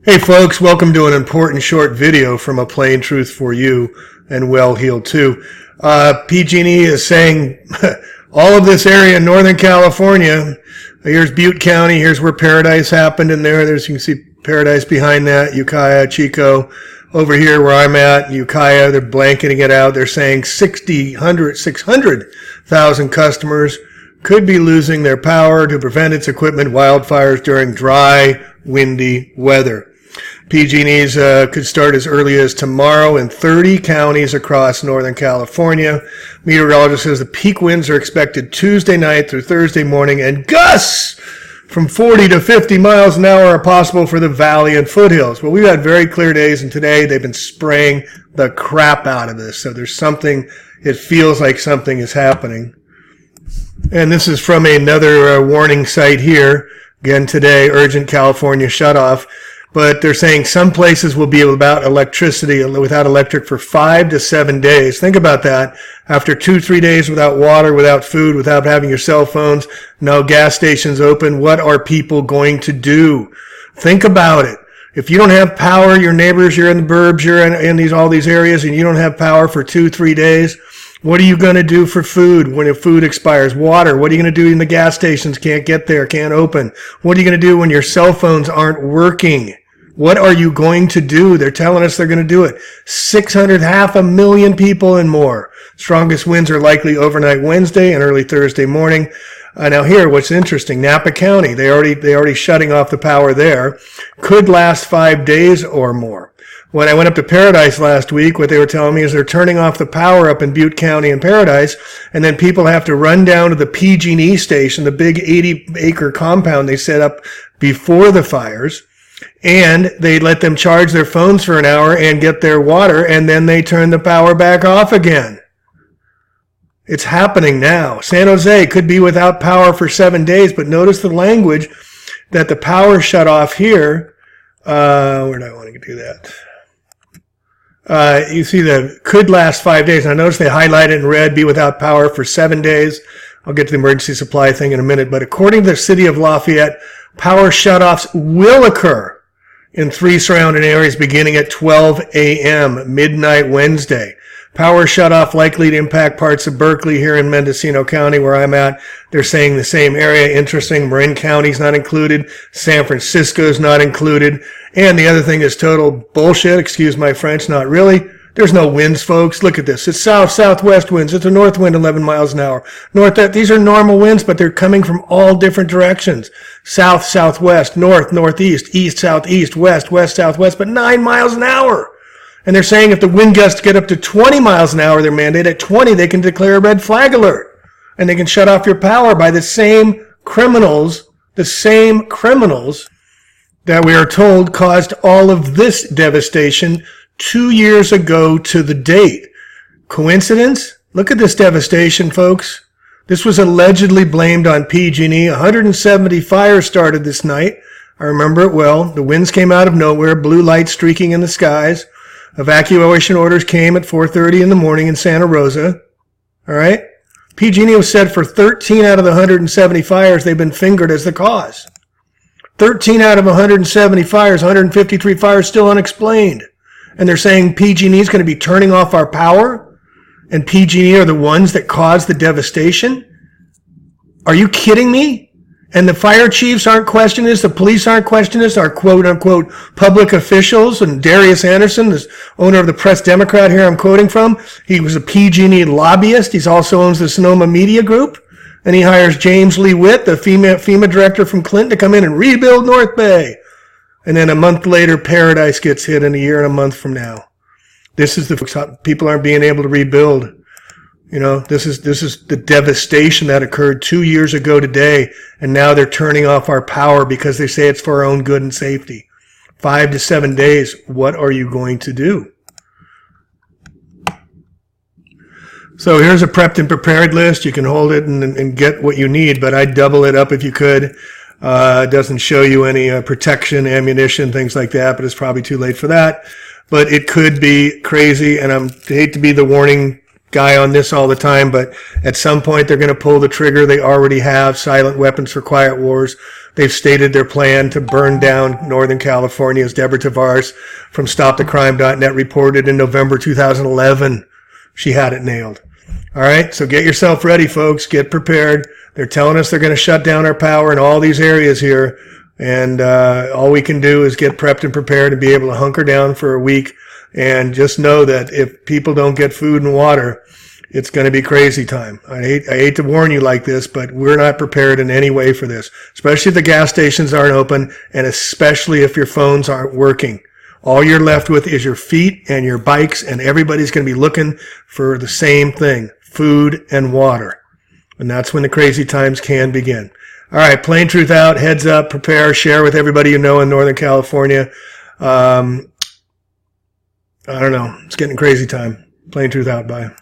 Hey folks, welcome to an important short video from A Plain Truth for You and Well Healed too. PG&E is saying all of this area in Northern California, here's Butte County, here's where Paradise happened in there. You can see Paradise behind that, Ukiah, Chico. Over here where I'm at, Ukiah, they're blanketing it out. They're saying 600,000 customers could be losing their power to prevent its equipment wildfires during dry, windy weather. PG&E's could start as early as tomorrow in 30 counties across Northern California. Meteorologist says the peak winds are expected Tuesday night through Thursday morning, and gusts from 40 to 50 miles an hour are possible for the valley and foothills. Well, we've had very clear days, and today they've been spraying the crap out of this. So there's something, it feels like something is happening. And this is from another warning site here. Again today, urgent California shutoff. But they're saying some places will be without electric for 5 to 7 days. Think about that. After 2-3 days without water, without food, without having your cell phones, no gas stations open, what are people going to do? Think about it. If you don't have power, your neighbors, you're in the burbs, you're in all these areas, and you don't have power for 2-3 days, what are you going to do for food when your food expires? Water, what are you going to do when the gas stations can't get there, can't open? What are you going to do when your cell phones aren't working? What are you going to do? They're telling us they're going to do it. 500,000 people and more. Strongest winds are likely overnight Wednesday and early Thursday morning. Now here, what's interesting, Napa County, they already shutting off the power there. Could last 5 days or more. When I went up to Paradise last week, what they were telling me is they're turning off the power up in Butte County and Paradise, and then people have to run down to the PG&E station, the big 80-acre compound they set up before the fires, and they let them charge their phones for an hour and get their water, and then they turn the power back off again. It's happening now. San Jose could be without power for 7 days, but notice the language that the power shut off here. Where do I want to do that? You see the could last 5 days. Now notice they highlight it in red, be without power for 7 days. I'll get to the emergency supply thing in a minute, but according to the city of Lafayette, power shutoffs will occur in 3 surrounding areas beginning at 12 a.m. midnight Wednesday. Power shutoff likely to impact parts of Berkeley here in Mendocino County where I'm at. They're saying the same area. Interesting. Marin County's not included. San Francisco's not included. And the other thing is total bullshit. Excuse my French. Not really. There's no winds, folks. Look at this. It's south-southwest winds. It's a north wind, 11 miles an hour. These are normal winds, but they're coming from all different directions. South, southwest, north, northeast, east, southeast, west, west, southwest, but 9 miles an hour. And they're saying if the wind gusts get up to 20 miles an hour, they're mandated at 20, they can declare a red flag alert. And they can shut off your power by the same criminals that we are told caused all of this devastation 2 years ago to the date. Coincidence? Look at this devastation, folks. This was allegedly blamed on PG&E. 170 fires started this night. I remember it well. The winds came out of nowhere, blue lights streaking in the skies. Evacuation orders came at 4:30 in the morning in Santa Rosa. All right? PG&E was said for 13 out of the 170 fires, they've been fingered as the cause. 13 out of 170 fires, 153 fires still unexplained. And they're saying PG&E is going to be turning off our power, and PG&E are the ones that caused the devastation? Are you kidding me? And the fire chiefs aren't questioning this, the police aren't questioning this, our quote-unquote public officials, and Darius Anderson, the owner of the Press Democrat here I'm quoting from, he was a PG&E lobbyist. He also owns the Sonoma Media Group, and he hires James Lee Witt, the FEMA director from Clinton, to come in and rebuild North Bay. And then a month later, Paradise gets hit in a year and a month from now. This is people aren't being able to rebuild. You know, this is the devastation that occurred 2 years ago today, and now they're turning off our power because they say it's for our own good and safety. 5 to 7 days. What are you going to do? So here's a prepped and prepared list. You can hold it and get what you need, but I'd double it up if you could. It doesn't show you any protection, ammunition, things like that, but it's probably too late for that. But it could be crazy, and I hate to be the warning guy on this all the time, but at some point they're going to pull the trigger. They already have silent weapons for quiet wars. They've stated their plan to burn down Northern California, as Deborah Tavares from StopTheCrime.net reported in November 2011. She had it nailed. All right, so get yourself ready, folks. Get prepared. They're telling us they're going to shut down our power in all these areas here, and all we can do is get prepped and prepared and be able to hunker down for a week. And just know that if people don't get food and water, it's going to be crazy time. I hate to warn you like this, but we're not prepared in any way for this, especially if the gas stations aren't open, and especially if your phones aren't working. All you're left with is your feet and your bikes, and everybody's going to be looking for the same thing, food and water. And that's when the crazy times can begin. All right, Plain Truth out, heads up, prepare, share with everybody you know in Northern California. I don't know. It's getting crazy time. Plain Truth out. Bye.